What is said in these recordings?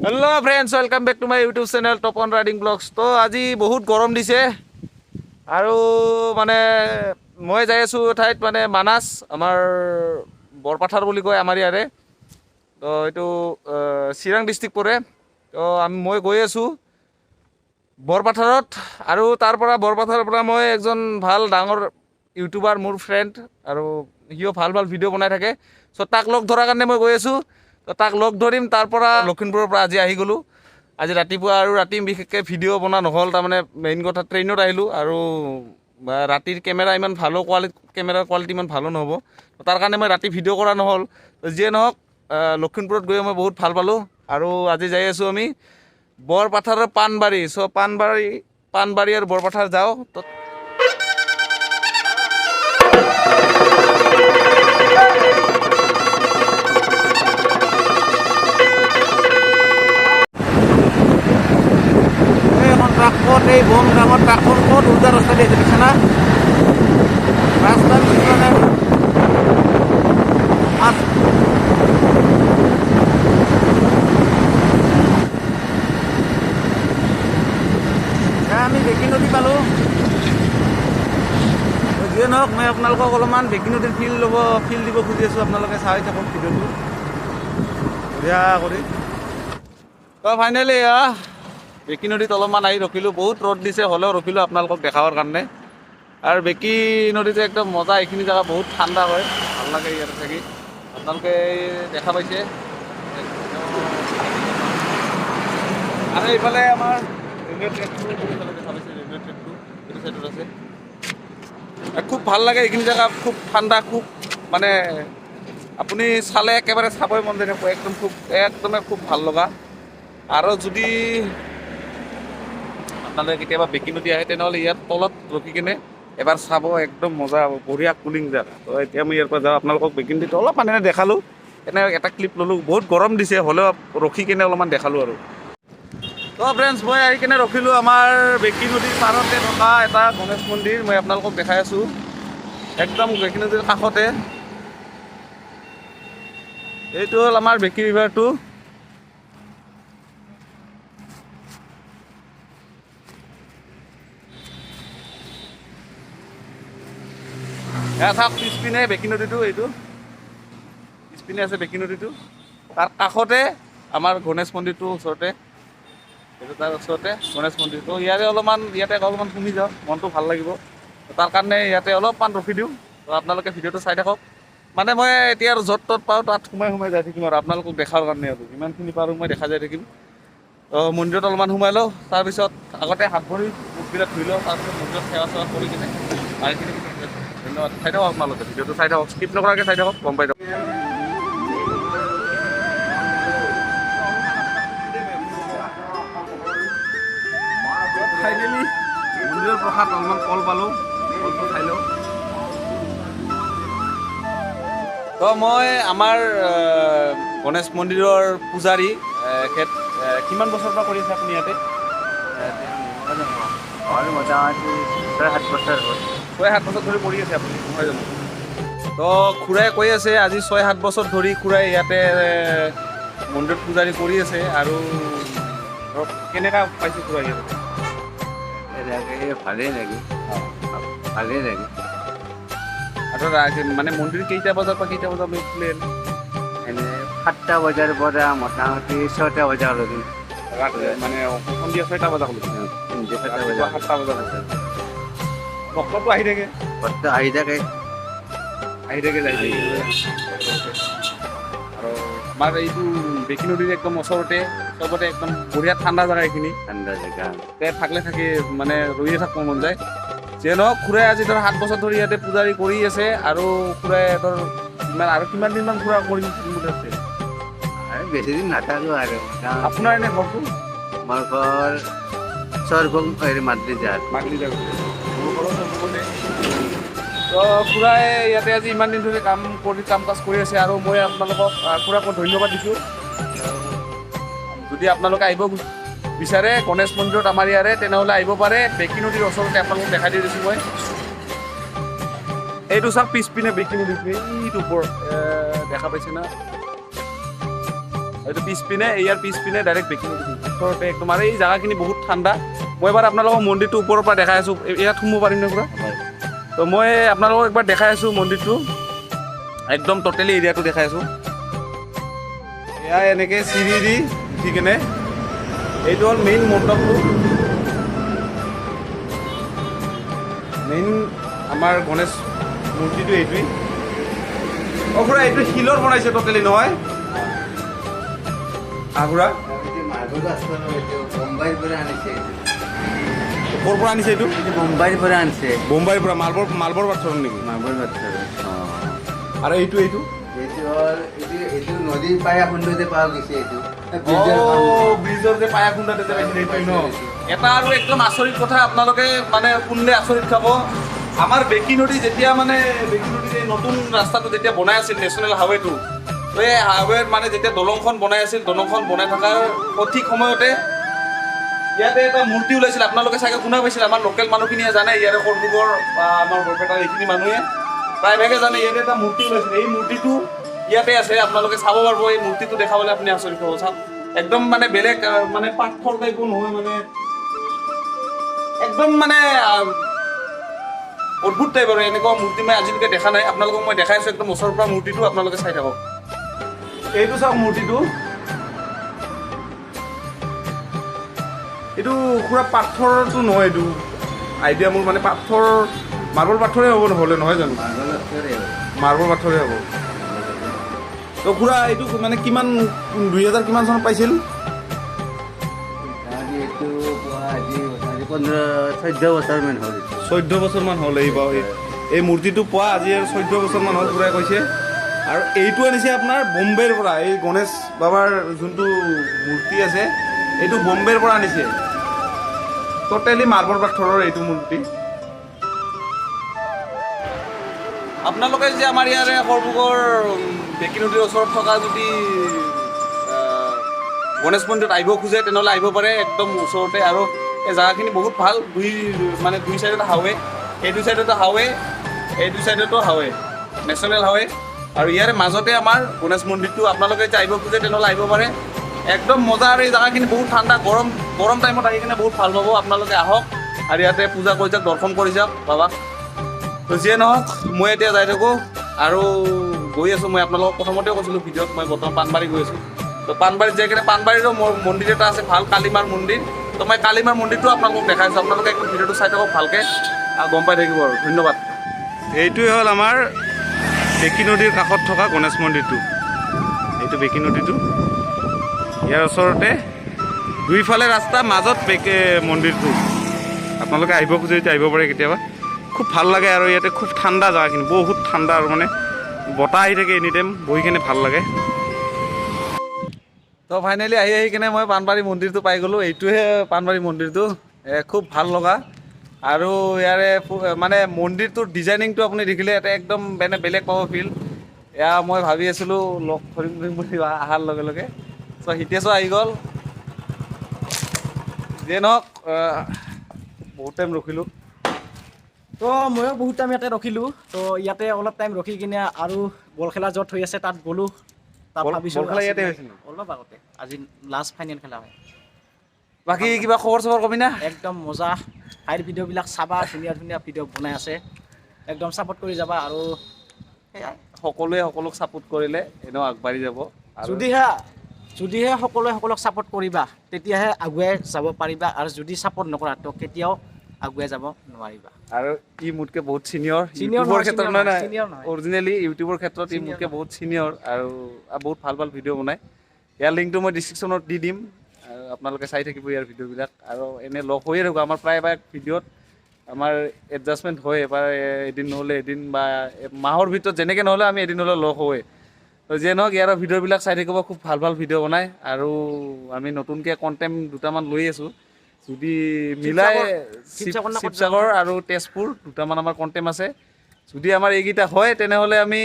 Hello friends, welcome back to my YouTube channel Top on Riding Vlogs. তো আজি বহুত গৰম দিছে আৰু মানে মই যাই আছো ঠাইত মানে মানাস আমাৰ বৰপাথাৰ বুলি কয় আমাৰ ইয়াৰে। তো এইটো চিৰাং ডিস্ট্ৰিক্ট পৰে। তো মই গৈ আছো বৰপাথাৰত আৰু তাৰ পৰা বৰপাথাৰৰ পৰা মই একজন ভাল ডাঙৰ ইউটিউবাৰ মোৰ ফ্ৰেণ্ড আৰু সিও ভাল ভাল ভিডিঅ' বনাই থাকে। চ' তাক লগ ধৰাৰ কাৰণে মই গৈ আছো। তো তাক লগ ধৰিম তাৰ পৰা লখিমপুৰৰ পৰা আজি আহি গ'লোঁ। আজি ৰাতিপুৱা আৰু ৰাতি বিশেষকৈ ভিডিঅ' বনোৱা নহ'ল, তাৰমানে মেইন কথা ট্ৰেইনত আহিলোঁ আৰু ৰাতিৰ কেমেৰা ইমান ভালো কেমেৰাৰ কোৱালিটি ইমান ভালো নহ'ব, তাৰ কাৰণে মই ৰাতি ভিডিঅ' কৰা নহ'ল। যিয়ে নহওক লখিমপুৰত গৈ মই বহুত ভাল পালোঁ আৰু আজি যাই আছোঁ আমি বৰপাথাৰৰ পাণবাৰী। চ' পাণবাৰী আৰু বৰপাথাৰ যাওঁ। তো ট্রাকপথ এই বম ডাঙর ট্রাকপথ কত উল্টা রাস্তা দিয়ে দিচ্ছে না রাস্তার পিছনে আমি বেকি নদী পালোঁ। যিয়ে নহওক মই আপোনালোকক অলপমান বেকি নদীৰ ফিল দিব খুজি আছোঁ। আপোনালোকে চাই থাকক ভিডিঅ'টো বঢ়িয়া কৰি। তো ফাইনেলি বেকি নদীত অলপমান আহি ৰখিলোঁ। বহুত ৰ'দ দিছে হ'লেও ৰখিলোঁ আপোনালোকক দেখাবৰ কাৰণে। আৰু বেকি নদীটো একদম মজা, এইখিনি জেগা বহুত ঠাণ্ডা হয়, ভাল লাগে ইয়াতে থাকি। আপোনালোকে দেখা পাইছে। আৰু এইফালে আমাৰ ৰেলৱে ট্ৰেকটো দেখা পাইছে, ৰেলৱে ট্ৰেকটো এইটো চাইডত আছে। খুব ভাল লাগে এইখিনি জেগা, খুব ঠাণ্ডা, খুব মানে আপুনি চালে একেবাৰে চাবই মন যায় থাকোঁ। একদমে খুব ভাল লগা। আৰু যদি আপোনালোকে কেতিয়াবা বেকি নদী আহে তেনেহ'লে ইয়াত তলত ৰখি কিনে এবাৰ চাব, একদম মজা হ'ব, বঢ়িয়া কুলিং জেগা। তো এতিয়া মই ইয়াৰ পৰা যাওঁ, আপোনালোকক বেকি নদীটো অলপমান এনে দেখালোঁ, এনে এটা ক্লিপ ল'লোঁ। বহুত গৰম দিছে হ'লেও ৰখি কিনে অলপমান দেখালোঁ আৰু। তো ফ্ৰেণ্ডছ, মই আহি কিনে ৰখিলোঁ আমাৰ বেকি নদীৰ পাৰতে থকা এটা গণেশ মন্দিৰ। মই আপোনালোকক দেখাই আছোঁ একদম বেকি নদীৰ কাষতে। এইটো হ'ল আমাৰ বেকি ৰিভাৰটো। চাওক পিছপিনে বেকি নদীটো, এইটো পিছপিনে আছে বেকি নদীটো, তাৰ কাষতে আমাৰ গণেশ মন্দিৰটো ওচৰতে, এইটো তাৰ ওচৰতে গণেশ মন্দিৰটো। ইয়াতে অলপমান শুনি যাওঁ, মনটো ভাল লাগিব। তাৰ কাৰণে ইয়াতে অলপমান ৰখি দিওঁ। তো আপোনালোকে ভিডিঅ'টো চাই থাকক। মানে মই এতিয়া আৰু য'ত ত'ত পাওঁ তাত সোমাই যাই থাকিম আৰু আপোনালোকক দেখাৰ কাৰণে। আৰু যিমানখিনি পাৰোঁ মই দেখা যাই থাকিম। তো মন্দিৰত অলপমান সোমাই লওঁ, তাৰপিছত আগতে হাত ভৰি মুখবিলাক ধুই লওঁ, তাৰপিছত মন্দিৰত সেৱা চেৱা কৰি কিনে বাকীখিনি ধন্যবাদ। চাই থাকক আপোনালোকে ভিডিঅ'টো, চাই থাকক, স্কিপ নকৰাকৈ চাই থাকক, গম পাই যাব। ফাইনেলি মন্দিৰৰ প্ৰসাদ অলপমান কল পালোঁ, কলটো খাই লওঁ। তো মই আমাৰ গণেশ মন্দিৰৰ পূজাৰী, কিমান বছৰৰ পৰা কৰি আছে আপুনি ইয়াতে? মোটামুটি ৬-৭ বছৰ হ'ল। ৬-৭ বছৰ ধৰি কৰি আছে আপুনি, নহয় জানো? তো খুৰাই কৈ আছে আজি ৬-৭ বছৰ ধৰি খুৰাই ইয়াতে মন্দিৰত পূজাৰী কৰি আছে। আৰু ধৰক কেনেকুৱা পাইছে খুৰাই ইয়াতে? ভালেই লাগে, ভালেই লাগে। আৰু মানে মন্দিৰ কেইটা বজাৰ পৰা কেইটা বজালৈ খোলে? এনে ৭টা বজাৰ পৰা মোটামুটি 6টা বজালৈকে। মানে সন্ধিয়া 6টা বজালৈকে, 7টা বজা 7টা বজালৈকে ভক্তটো আহি থাকে, ভক্ত আহি থাকে, যাই থাকে। আৰু আমাৰ এইটো বেকি নদীৰ একদম ওচৰতে, চবতে একদম বঢ়িয়া ঠাণ্ডা জেগা এইখিনি। ঠাণ্ডা জেগা থাকি মানে ৰৈয়ে থাকিব মন যায়। যিয়ে নহওক খুৰাই আজি ধৰ 7 বছৰ ধৰি ইয়াতে পূজাৰী কৰি আছে। আৰু খুৰাই ধৰ আৰু কিমান দিনমান খুৰা কৰিম বুলি আছে? আৰু বেছি দিন নাথাকোঁ আৰু। আপোনাৰ এনে ঘৰটো? মোৰ ঘৰ চৰবং মাতলি যাৰ। তো খুৰাই ইয়াতে আজি ইমান দিন ধৰি কাম কাজ কৰি আছে আৰু মই আপোনালোকক খুৰাক ধন্যবাদ দিছোঁ। যদি আপোনালোকে আহিব বিচাৰে গণেশ মন্দিৰত আমাৰ ইয়াৰে, তেনেহ'লে আহিব পাৰে। বেকি নদীৰ ওচৰতে আপোনালোকক দেখাই দি দিছোঁ মই। এইটো চাওক পিছপিনে বেকি নদীটো, এইটো ওপৰত দেখা পাইছে না? এইটো পিছপিনে ইয়াৰ পিছপিনে ডাইৰেক্ট বেকিনটি ওচৰতে একদম আৰু এই জেগাখিনি বহুত ঠাণ্ডা মই এবাৰ আপোনালোকক মন্দিৰটো ওপৰৰ পৰা দেখাই আছোঁ ইয়াত সোমাব পাৰিম নে পুৰা তো মই আপোনালোকক একবাৰ দেখাই আছোঁ মন্দিৰটো একদম টোটেলি এৰিয়াটো দেখাই আছোঁ এয়া এনেকৈ চিৰি দি উঠি কেনে এইটো হ'ল মেইন মণ্ডপটো মেইন আমাৰ গণেশ মূৰ্তিটো এইটোৱেই খুৰা এইটো শিলৰ বনাইছে টোটেলি নহয় খুৰা মুম্বাইৰ পৰা আনিছে ক'ৰ পৰা আনিছে এইটো মুম্বাইৰ পৰা আনিছে মুম্বাইৰ পৰা মালবৰ পাথৰ নেকি মাৰ্বল পাথৰ আৰু এইটো এইটো হ'ল এইটো নদীৰ পায়া খুন্দতে পোৱা গৈছে এইটো ব্ৰিজৰ যে পায়া খুন্দাতে যে পাইছিলে এইটোৱে ন এটা আৰু একদম আচৰিত কথা আপোনালোকে মানে শুনিলে আচৰিত খাব আমাৰ বেকি নদী যেতিয়া মানে বেকি নদীৰ এই নতুন ৰাস্তাটো যেতিয়া বনাই আছিল নেশ্যনেল হাইৱেটো এই হাইৱেৰ মানে যেতিয়া দলংখন বনাই আছিল দলংখন বনাই থকাৰ সঠিক সময়তে ইয়াতে এটা মূৰ্তি ওলাইছিল আপোনালোকে চাগে শুনা পাইছিল আমাৰ লোকেল মানুহখিনিয়ে জানে ইয়াৰে সৰ্বুগৰ বা আমাৰ বৰপেটাৰ এইখিনি মানুহে প্ৰায়ভাগে জানে ইয়াতে এটা মূৰ্তি ওলাইছিল এই মূৰ্তিটো ইয়াতে আছে আপোনালোকে চাব পাৰিব এই মূৰ্তিটো দেখাবলৈ আপুনি আচৰিত হ'ব চাওক একদম মানে বেলেগ মানে পাথৰ টাইপৰ নহয় মানে একদম মানে অদ্ভুত টাইপ আৰু এনেকুৱা মূৰ্তি মই আজিলৈকে দেখা নাই আপোনালোকক মই দেখাই আছোঁ একদম ওচৰৰ পৰা মূৰ্তিটো আপোনালোকে চাই থাকক এইটো চাওক মূৰ্তিটো এইটো পুৰা পাথৰটো নহয় এইটো আইডিয়া মোৰ মানে পাথৰ মাৰ্বল পাথৰে হ'ব নহ'লে নহয় জানো মাৰ্বল পাথৰে হ'ব তো খুৰা এইটো মানে কিমান 2000 কিমান চনত পাইছিল 14 বছৰমান হ'ল এই মূৰ্তিটো পোৱা আজি 14 বছৰমান হ'ল খুৰাই কৈছে আৰু এইটো আনিছে আপোনাৰ বম্বেৰ পৰা এই গণেশ বাবাৰ যোনটো মূৰ্তি আছে এইটো বম্বেৰ পৰা আনিছে টোটেলি মাৰ্বল পাথৰৰ এইটো মূৰ্তি আপোনালোকে যে আমাৰ ইয়াৰে সৰ্বুগৰ বেকি নদীৰ ওচৰত থকা যদি গণেশ মন্দিৰত আহিব খোজে তেনেহ'লে আহিব পাৰে একদম ওচৰতে আৰু এই জেগাখিনি বহুত ভাল দুই চাইডতে হাইৱে এইটো চাইডতো হাইৱে এইটো চাইডতো হাইৱে নেশ্যনেল হাইৱে আৰু ইয়াৰে মাজতে আমাৰ গণেশ মন্দিৰটো আপোনালোকে যদি আহিব খোজে তেনেহ'লে আহিব পাৰে একদম মজা আৰু এই জেগাখিনি বহুত ঠাণ্ডা গৰম টাইমত আহি কিনে বহুত ভাল পাব আপোনালোকে আহক আৰু ইয়াতে পূজা কৰি যাওক দৰ্শন কৰি যাওক বাবাক তো যিয়ে নহওক মই এতিয়া যাই থাকোঁ আৰু গৈ আছোঁ মই আপোনালোকক প্ৰথমতে কৈছিলোঁ ভিডিঅ'ত মই বৰ্তমান পাণবাৰী গৈ আছোঁ তো পাণবাৰীত যাই কিনে পাণবাৰীৰো মন্দিৰ এটা আছে ভাল কালীমাৰ মন্দিৰ তো মই কালীমাৰ মন্দিৰটো আপোনালোকক দেখাইছোঁ আপোনালোকে একদম ভিডিঅ'টো চাই থাকক ভালকৈ আৰু গম পাই থাকিব আৰু ধন্যবাদ এইটোৱে হ'ল আমাৰ বেকি নদীৰ কাষত থকা গণেশ মন্দিৰটো এইটো বেকি নদীটো ইয়াৰ ওচৰতে দুইফালে ৰাস্তা মাজত মন্দিৰটো আপোনালোকে আহিব খোজে যদি আহিব পাৰে কেতিয়াবা খুব ভাল লাগে আৰু ইয়াতে খুব ঠাণ্ডা জেগাখিনি বহুত ঠাণ্ডা আৰু মানে বতাহ আহি থাকে এনি টাইম বহি কিনে ভাল লাগে তো ফাইনেলি আহি কিনে মই পাণবাৰী মন্দিৰটো পাই গ'লোঁ এইটোহে পাণবাৰী মন্দিৰটো খুব ভাল লগা আৰু ইয়াৰে মানে মন্দিৰটোৰ ডিজাইনিংটো আপুনি দেখিলে এটা একদম মানে বেলেগ পাব ফিল এয়া মই ভাবি আছিলোঁ লগ ধৰিম বুলি অহাৰ লগে লগে চ' হিতেশো আহি গ'ল যিয়ে নহওক বহুত টাইম ৰখিলোঁ তো ময়ো বহুত টাইম ইয়াতে ৰখিলোঁ তো ইয়াতে অলপ টাইম ৰখি কিনে আৰু বল খেলা য'ত হৈ আছে তাত গ'লোঁ তাত ভাবিছোঁ ইয়াতে হৈছিল অলপ আগতে আজি লাষ্ট ফাইনেল খেলা হয় বাকী কিবা খবৰ চবৰ কবি না একদম মজা হাইৰ ভিডিঅ'বিলাক চাবা ধুনীয়া ধুনীয়া ভিডিঅ' বনাই আছে একদম ছাপোৰ্ট কৰি যাবা আৰু সেয়াই সকলোৱে সকলোক ছাপোৰ্ট কৰিলে এনেও আগবাঢ়ি যাব যদিহে সকলোৱে সকলোক ছাপোৰ্ট কৰিবা তেতিয়াহে আগুৱাই যাব পাৰিবা আৰু যদি ছাপোৰ্ট নকৰা তো কেতিয়াও আগুৱাই যাব নোৱাৰিবা আৰু ই মোতকৈ বহুত ছিনিয়ৰ ইউটিউবৰ ক্ষেত্ৰত নহয় অৰিজিনেলি ইউটিউবৰ ক্ষেত্ৰত ই মোতকৈ বহুত ছিনিয়ৰ আৰু বহুত ভাল ভাল ভিডিঅ' বনায় ইয়াৰ লিংকটো মই ডিছক্ৰিপশ্যনত দি দিম আৰু আপোনালোকে চাই থাকিব ইয়াৰ ভিডিঅ'বিলাক আৰু এনেই লগ হৈয়ে থাকোঁ আমাৰ প্ৰায়ভাগ ভিডিঅ'ত আমাৰ এডজাষ্টমেণ্ট হয় এবাৰ এদিন নহ'লে এদিন বা মাহৰ ভিতৰত যেনেকৈ নহ'লে আমি এদিন হ'লে লগ হওঁৱে তো যিয়ে নহওক ইয়াৰ ভিডিঅ'বিলাক চাই থাকিব খুব ভাল ভাল ভিডিঅ' বনায় আৰু আমি নতুনকৈ কণ্টেণ্ট দুটামান লৈ আছোঁ যদি মিলাই শিৱসাগৰ আৰু তেজপুৰ দুটামান আমাৰ কণ্টেণ্ট আছে যদি আমাৰ এইকেইটা হয় তেনেহ'লে আমি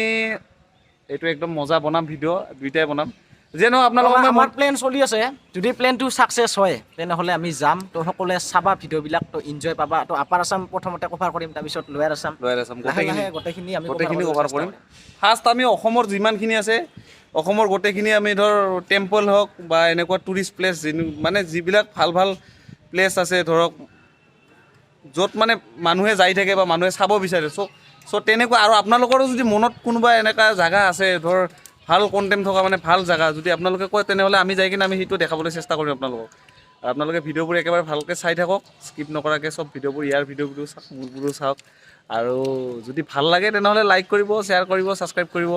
এইটো একদম মজা বনাম ভিডিঅ' দুইটাই বনাম যে নহয় আপোনালোকক মই আমাৰ প্লেন চলি আছে যদি প্লেনটো ছাকচেছ হয় তেনেহ'লে আমি যাম তো সকলোৱে চাবা ভিডিঅ'বিলাক তো এনজয় পাবা তো আপাৰ আছাম প্ৰথমতে কভাৰ কৰিম তাৰপিছত লোৱাৰ আছাম গোটেইখিনি আমি কভাৰ কৰিম ফাৰ্ষ্ট আমি অসমৰ যিমানখিনি আছে অসমৰ গোটেইখিনি আমি ধৰ টেম্পল হওক বা এনেকুৱা টুৰিষ্ট প্লেচ মানে যিবিলাক ভাল ভাল প্লেচ আছে ধৰক য'ত মানে মানুহে যাই থাকে বা মানুহে চাব বিচাৰে চ' তেনেকুৱা আৰু আপোনালোকৰো যদি মনত কোনোবা এনেকুৱা জেগা আছে ধৰ ভাল কণ্টেণ্ট থকা মানে ভাল জেগা যদি আপোনালোকে কয় তেনেহ'লে আমি যাই কিনে আমি সেইটো দেখাবলৈ চেষ্টা কৰিম আপোনালোকক আপোনালোকে ভিডিঅ'বোৰ একেবাৰে ভালকৈ চাই থাকক স্কিপ নকৰাকৈ চব ভিডিঅ'বোৰ ইয়াৰ ভিডিঅ'বোৰো চাওক মোৰবোৰো চাওক আৰু যদি ভাল লাগে তেনেহ'লে লাইক কৰিব শ্বেয়াৰ কৰিব ছাবস্ক্ৰাইব কৰিব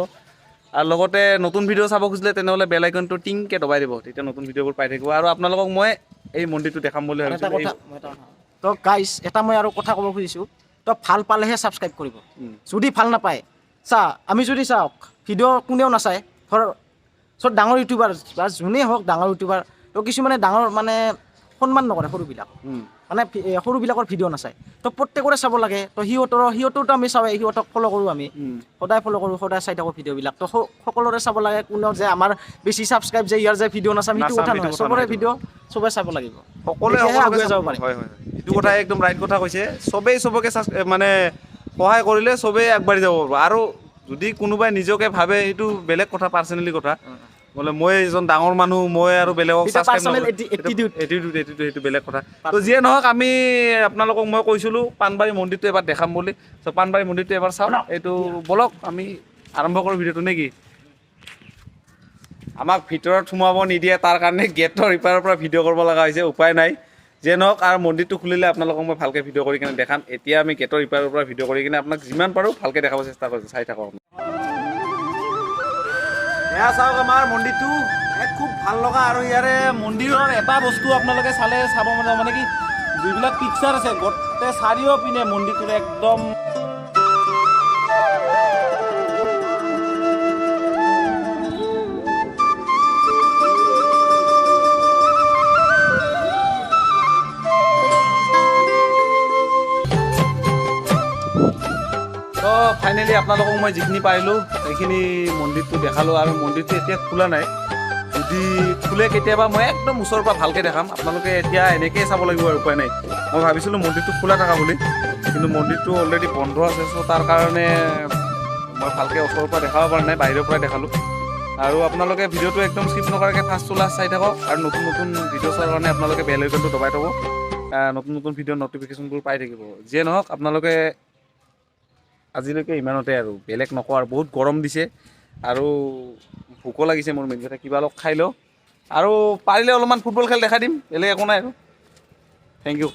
আৰু লগতে নতুন ভিডিঅ' চাব খুজিলে তেনেহ'লে বেল আইকনটো টিংকৈ দবাই দিব তেতিয়া নতুন ভিডিঅ'বোৰ পাই থাকিব আৰু আপোনালোকক মই এই মন্দিৰটো দেখাম বুলি ভাবিছোঁ তো গাইজ এটা মই আৰু কথা ক'ব খুজিছোঁ তো ভাল পালেহে ছাবস্ক্ৰাইব কৰিব যদি ভাল নাপায় আমি যদি চাওক ভিডিঅ' কোনেও নাচায় ধৰ চব ডাঙৰ ইউটিউবাৰ বা যোনেই হওক ডাঙৰ ইউটিউবাৰ তো কিছুমানে ডাঙৰ মানে সন্মান নকৰে সৰুবিলাক মানে সৰুবিলাকৰ ভিডিঅ' নাচায় তো প্ৰত্যেকৰে চাব লাগে তো সিহঁতৰতো আমি চাওঁৱেই সিহঁতক ফ'ল' কৰোঁ আমি সদায় ফ'ল' কৰোঁ সদায় চাই থাকোঁ ভিডিঅ'বিলাক তো সকলোৰে চাব লাগে কোনেও যে আমাৰ বেছি ছাবস্ক্ৰাইব যে ইয়াৰ যে ভিডিঅ' নাচাম সেইটো কথা নহয় চবৰে ভিডিঅ' চবে চাব লাগিব সকলোৱে আগুৱাই যাব পাৰিম হয় এইটো কথা একদম ৰাইট কথা কৈছে চবেই চবকে মানে সহায় কৰিলে চবেই আগবাঢ়ি যাব পাৰিব আৰু যদি কোনোবাই নিজকে ভাবে সেইটো বেলেগ কথা পাৰ্চনেলি কথা বোলে মই এজন ডাঙৰ মানুহ মই আৰু বেলেগক সেইটো বেলেগ কথা তো যিয়ে নহওক আমি আপোনালোকক মই কৈছিলোঁ পাণবাৰী মন্দিৰটো এবাৰ দেখাম বুলি চ' পাণবাৰী মন্দিৰটো এবাৰ চাওঁ এইটো বলক আমি আৰম্ভ কৰোঁ ভিডিঅ'টো নে কি আমাক ভিতৰত সোমাব নিদিয়ে তাৰ কাৰণে গেটৰ ইপাৰৰ পৰা ভিডিঅ' কৰিব লগা হৈছে উপায় নাই যে নহওক আৰু মন্দিৰটো খুলিলে আপোনালোকক মই ভালকৈ ভিডিঅ' কৰি কিনে দেখাম এতিয়া আমি গেটৰ ইপাৰৰ পৰা ভিডিঅ' কৰি কিনে আপোনাক যিমান পাৰোঁ ভালকৈ দেখাব চেষ্টা কৰিছোঁ চাই থাকক এয়া চাওক আমাৰ মন্দিৰটো খুব ভাল লগা আৰু ইয়াৰে মন্দিৰৰ এটা বস্তু আপোনালোকে চাব মানে কি যিবিলাক পিকচাৰ আছে গোটেই চাৰিওপিনে মন্দিৰটোৰ একদম তো ফাইনেলি আপোনালোকক মই যিখিনি পাৰিলোঁ সেইখিনি মন্দিৰটো দেখালোঁ আৰু মন্দিৰটো এতিয়া খোলা নাই যদি খোলে কেতিয়াবা মই একদম ওচৰৰ পৰা ভালকৈ দেখাম আপোনালোকে এতিয়া এনেকৈয়ে চাব লাগিব আৰু উপায় নাই মই ভাবিছিলোঁ মন্দিৰটো খোলা থকা বুলি কিন্তু মন্দিৰটো অলৰেডি বন্ধ আছে চ' তাৰ কাৰণে মই ভালকৈ ওচৰৰ পৰা দেখাব পৰা নাই বাহিৰৰ পৰাই দেখালোঁ আৰু আপোনালোকে ভিডিঅ'টো একদম স্কিপ নকৰাকৈ ফাৰ্ষ্ট টু লাষ্ট চাই থাকক আৰু নতুন নতুন ভিডিঅ' চোৱাৰ কাৰণে আপোনালোকে বেল আইকনটো দবাই থ'ব নতুন নতুন ভিডিঅ'ৰ নটিফিকেশ্যনবোৰ পাই থাকিব যিয়ে নহওক আপোনালোকে আজিলৈকে ইমানতে আৰু বেলেগ নকওঁ আৰু বহুত গৰম দিছে আৰু ভোকো লাগিছে মোৰ মেইন কথা কিবা অলপ খাই লওঁ আৰু পাৰিলে অলপমান ফুটবল খেল দেখাই দিম বেলেগ একো নাই আৰু থেংক ইউ